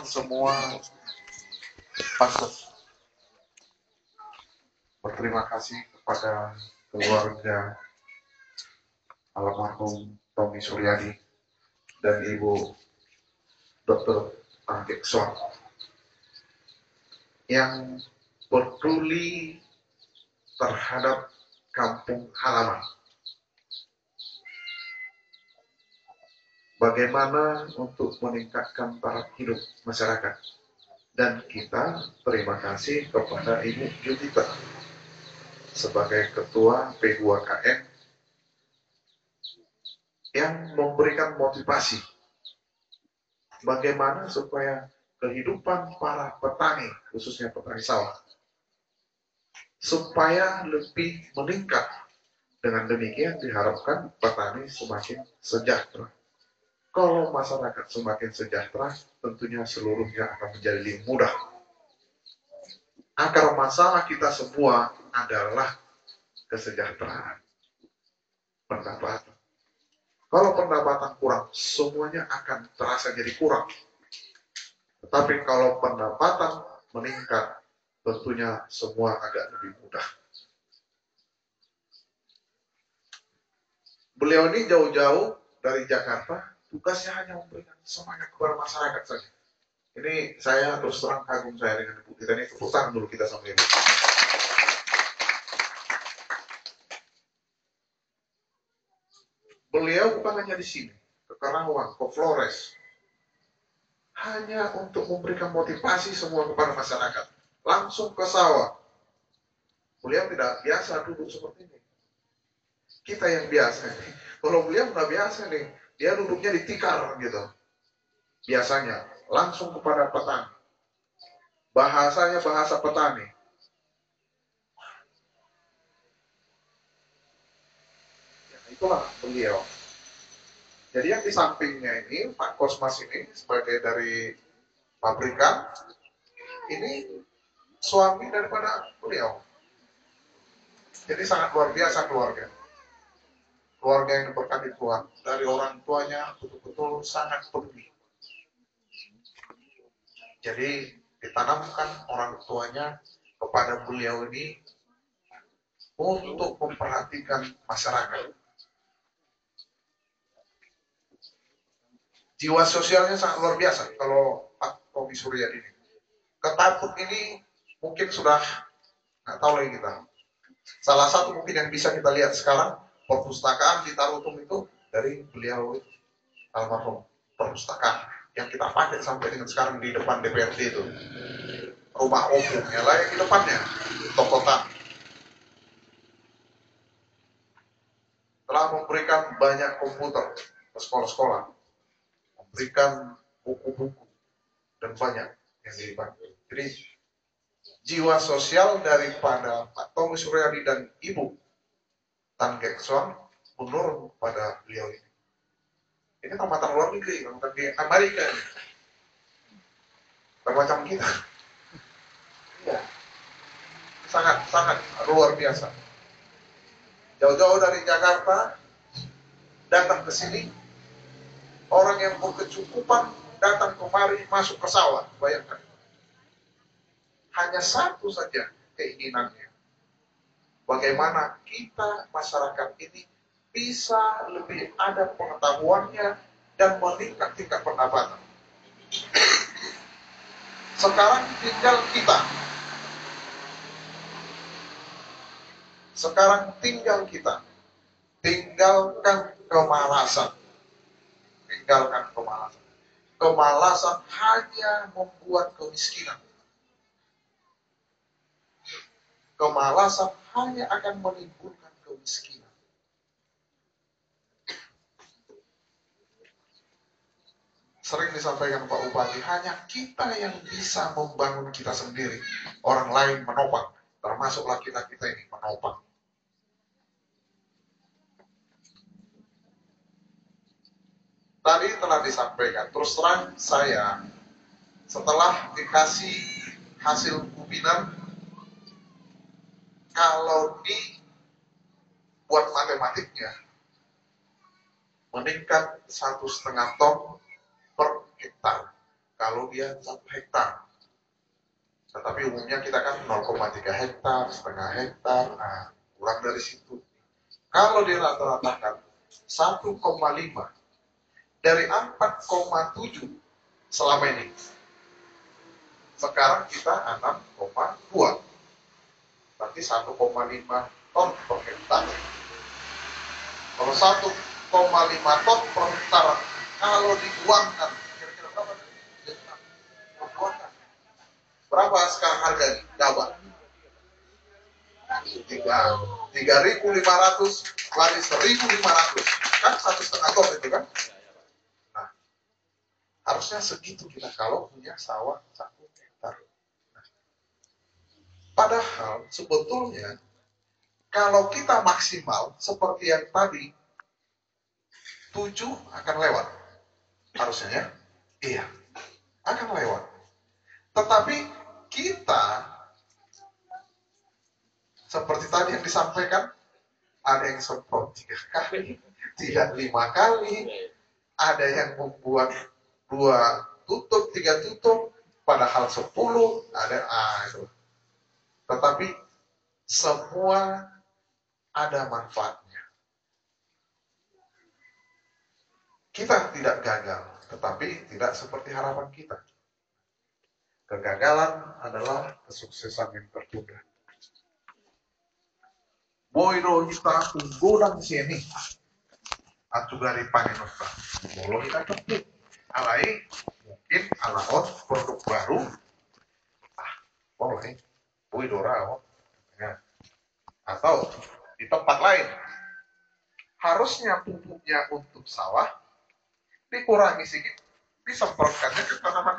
semua pasos berterima kasih kepada keluarga almarhum Tommy Suryadi dan Ibu Dr. Angkekson yang peduli terhadap kampung halaman. Bagaimana untuk meningkatkan taraf hidup masyarakat. Dan kita terima kasih kepada Ibu Yudita sebagai Ketua P2KN yang memberikan motivasi bagaimana supaya kehidupan para petani, khususnya petani sawah, supaya lebih meningkat. Dengan demikian diharapkan petani semakin sejahtera. Kalau masyarakat semakin sejahtera, tentunya seluruhnya akan menjadi lebih mudah. Akar masalah kita semua adalah kesejahteraan, pendapatan. Kalau pendapatan kurang, semuanya akan terasa jadi kurang. Tetapi kalau pendapatan meningkat, tentunya semua agak lebih mudah. Beliau ini jauh-jauh dari Jakarta, tugasnya hanya memberikan semangat kepada masyarakat saja. Ini saya terus terang kagum saya dengan Ibu kita ini, tepuk tangan dulu kita sama Ibu. Beliau bukan hanya di sini, ke Karawang, ke Flores, hanya untuk memberikan motivasi semua kepada masyarakat. Langsung ke sawah. Beliau tidak biasa duduk seperti ini. Kita yang biasa nih. Kalau beliau nggak biasa nih, dia duduknya di tikar gitu. Biasanya langsung kepada petani. Bahasanya bahasa petani. Ya, itulah beliau. Jadi yang di sampingnya ini, Pak Kosmas ini sebagai dari pabrikan, ini suami daripada beliau. Jadi sangat luar biasa keluarga. Keluarga yang diberkati Tuhan. Dari orang tuanya betul-betul sangat peduli. Jadi ditanamkan orang tuanya kepada beliau ini untuk memperhatikan masyarakat. Jiwa sosialnya sangat luar biasa kalau Pak Tommy Suryadi ini. Ketakut ini mungkin sudah nggak tahu lagi kita. Salah satu mungkin yang bisa kita lihat sekarang, perpustakaan di Tarutung itu dari beliau almarhum, perpustakaan yang kita pakai sampai dengan sekarang di depan DPRD itu. Rumah umumnya lah yang di depannya, toko tani. Telah memberikan banyak komputer ke sekolah-sekolah, memberikan buku-buku dan banyak yang dibantu. Jadi jiwa sosial daripada Pak Tommy Suryadi dan Ibu Tan Gekson menurun pada beliau ini. Ini tamatan luar negeri, tamatan di Amerika ini. Macam kita. Ya, sangat luar biasa. Jauh-jauh dari Jakarta datang ke sini, orang yang berkecukupan datang kemari masuk ke sawah, bayangkan. Hanya satu saja keinginannya. Bagaimana kita masyarakat ini bisa lebih ada pengetahuannya dan meningkat tingkat pendapatan. Sekarang tinggal kita. Sekarang tinggal kita. Tinggalkan kemalasan. Tinggalkan kemalasan. Kemalasan hanya membuat kemiskinan. Kemalasan hanya akan menimbulkan kemiskinan. Sering disampaikan Pak Bupati, hanya kita yang bisa membangun kita sendiri. Orang lain menopang, termasuklah kita-kita ini menopang. Tadi telah disampaikan, terus terang saya setelah dikasih hasil webinar, kalau dibuat matematiknya, meningkat 1,5 ton per hektar. kalau dia 1 hektar. Tetapi umumnya kita kan 0,3 hektar, setengah hektar, nah, kurang dari situ. Kalau dirata-ratakan 1,5 dari 4,7 selama ini. Sekarang kita 6,2. Berarti 1,5 ton per hektar. Kalau 1,5 ton per hektar, kalau dibuangkan, kira-kira berapa? Berapa sekarang harganya? Dapat 3.500 lari 1.500, kan 1,5 ton itu kan. Nah, harusnya segitu kita kalau punya sawah 1 hektar. Nah, padahal sebetulnya kalau kita maksimal seperti yang tadi 7 akan lewat harusnya ya. Iya, akan lewat. Tetapi kita seperti tadi yang disampaikan, ada yang semprot 3 kali, tidak 5 kali, ada yang membuat 2 tutup, 3 tutup, padahal 10, ada itu. Tetapi semua ada manfaatnya. Kita tidak gagal, tetapi tidak seperti harapan kita. Kegagalan adalah kesuksesan yang tertunda. Boiro kita unggulan sini. Atu dari panenota. Bolo kita tepuk. Alai mungkin alaon produk baru. Boleh. Boidora. Ya. Atau di tempat lain. Harusnya pupuknya untuk sawah dikurangi sedikit, disemprotkannya ke tanaman